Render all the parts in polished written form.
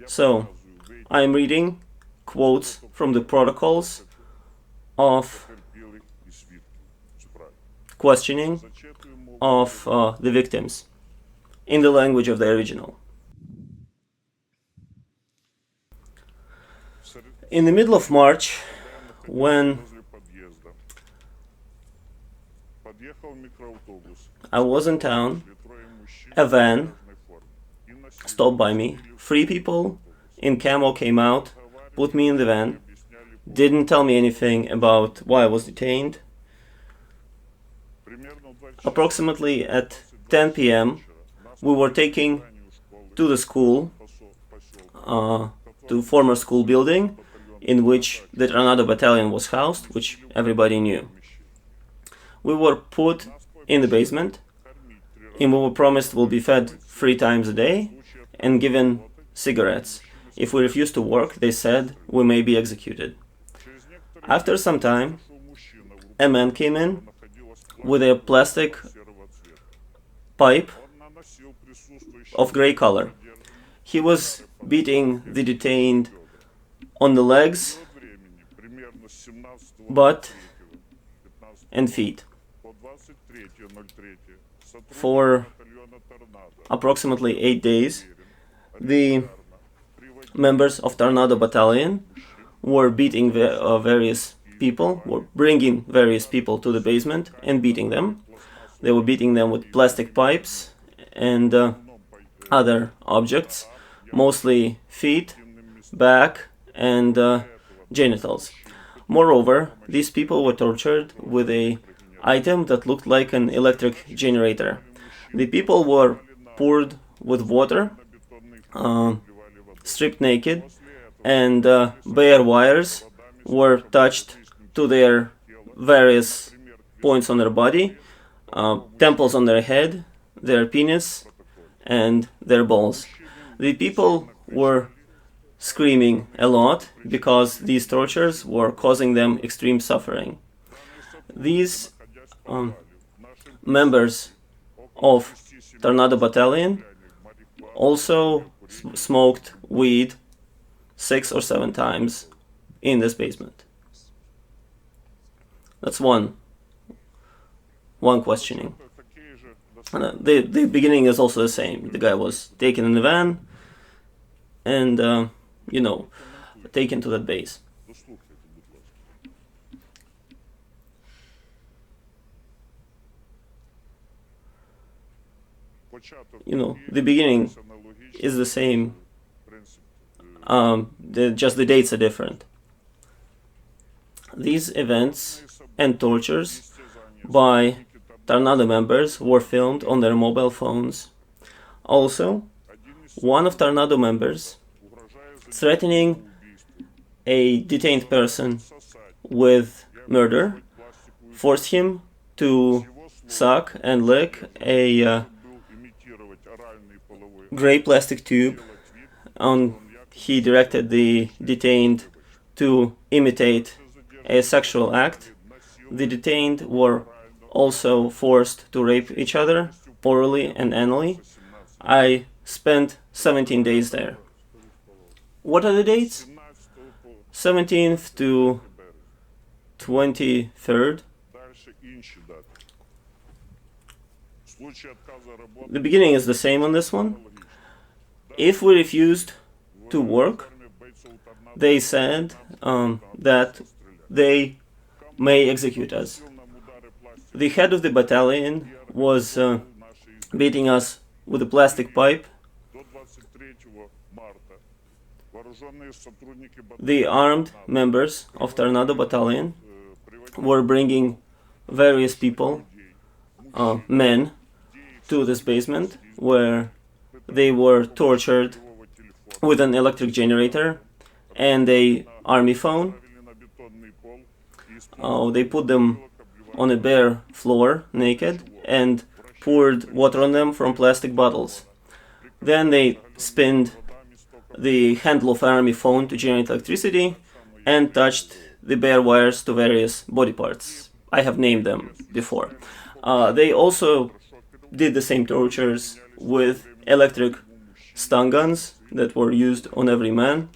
So, I'm reading quotes from the protocols of questioning of the victims in the language of the original. In the middle of March, when I was in town, a van stopped by me. 3 people in camo came out, put me in the van, didn't tell me anything about why I was detained. Approximately at 10 p.m., we were taken to the school, to former school building, in which the Tornado Battalion was housed, which everybody knew. We were put in the basement, and we were promised we'll be fed 3 times a day and given cigarettes. If we refused to work, they said we may be executed. After some time, a man came in with a plastic pipe of gray color. He was beating the detained on the legs, butt, and feet for approximately 8 days. The members of Tornado Battalion were beating various people, were bringing various people to the basement and beating them. They were beating them with plastic pipes and other objects, mostly feet, back, and genitals. Moreover, these people were tortured with an item that looked like an electric generator. The people were poured with water, stripped naked, and bare wires were touched to their various points on their body, temples on their head, their penis, and their balls. The people were screaming a lot because these tortures were causing them extreme suffering. These members of Tornado Battalion also smoked weed 6 or 7 times in this basement. That's one questioning. The beginning is also the same. The guy was taken in the van and, taken to that base. The beginning is the same. Just the dates are different. These events and tortures by Tornado members were filmed on their mobile phones. Also, one of Tornado members threatening a detained person with murder forced him to suck and lick a gray plastic tube. He directed the detained to imitate a sexual act. The detained were also forced to rape each other orally and anally. I spent 17 days there. What are the dates? 17th to 23rd. The beginning is the same on this one. If we refused to work, they said that they may execute us. The head of the battalion was beating us with a plastic pipe. The armed members of Tornado Battalion were bringing various people, men, to this basement where they were tortured with an electric generator and a army phone. They put them on a bare floor, naked, and poured water on them from plastic bottles. Then they spinned the handle of army phone to generate electricity and touched the bare wires to various body parts. I have named them before. They also did the same tortures with electric stun guns that were used on every man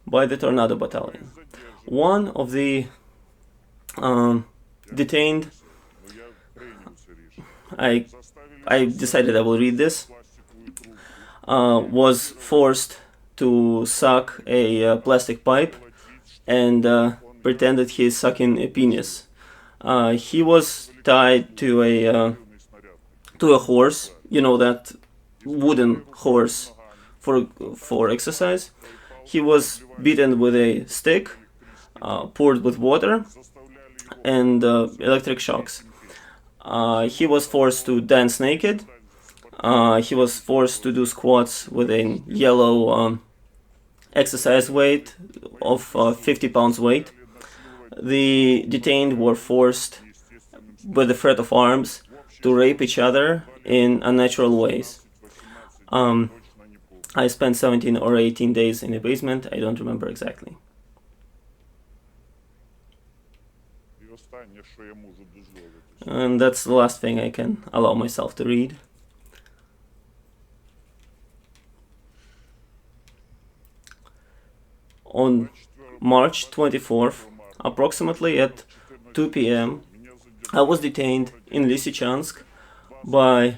by the Tornado Battalion. One of the detained, I decided I will read this, was forced to suck a plastic pipe and pretended he is sucking a penis. He was tied to a horse, you know, that wooden horse for exercise. He was beaten with a stick, poured with water, and electric shocks. He was forced to dance naked. He was forced to do squats with a yellow exercise weight of 50 pounds weight. The detained were forced, with the threat of arms, to rape each other in unnatural ways. I spent 17 or 18 days in the basement, I don't remember exactly. And that's the last thing I can allow myself to read. On March 24th, approximately at 2 p.m., I was detained in Lysychansk by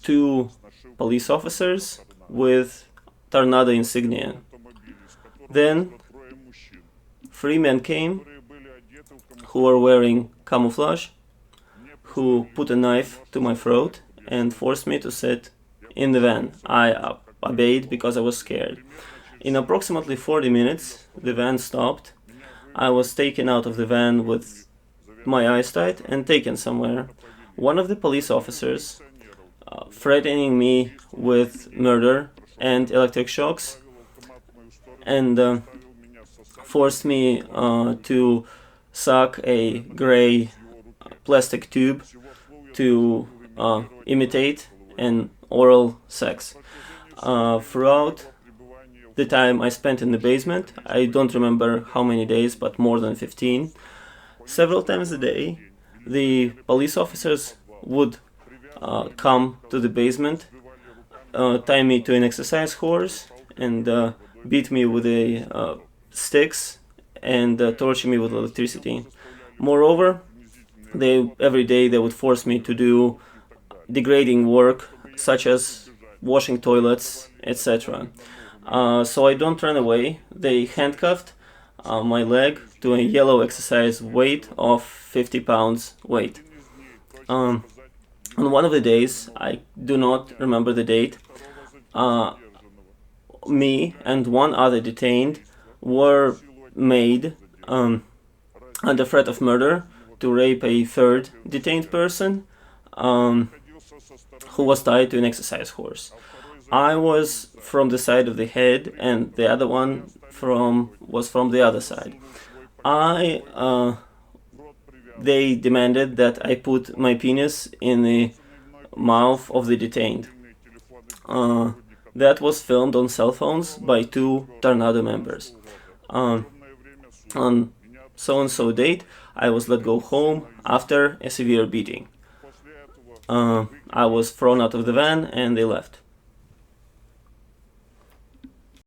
2 police officers with Tornado insignia. Then 3 men came who were wearing camouflage, who put a knife to my throat and forced me to sit in the van. I obeyed because I was scared. In approximately 40 minutes, the van stopped. I was taken out of the van with my eyes tied and taken somewhere. One of the police officers, threatening me with murder and electric shocks, and forced me to suck a gray plastic tube to imitate an oral sex. Throughout the time I spent in the basement, I don't remember how many days, but more than 15, several times a day, the police officers would come to the basement, tie me to an exercise horse, and beat me with sticks and torture me with electricity. Moreover, every day they would force me to do degrading work such as washing toilets, etc. So I don't run away. They handcuffed my leg to a yellow exercise weight of 50 pounds weight. On one of the days, I do not remember the date, me and one other detained were made under threat of murder to rape a 3rd detained person who was tied to an exercise horse. I was from the side of the head and the other one was from the other side. They demanded that I put my penis in the mouth of the detained. That was filmed on cell phones by 2 Tornado members. On so-and-so date, I was let go home after a severe beating. I was thrown out of the van and they left.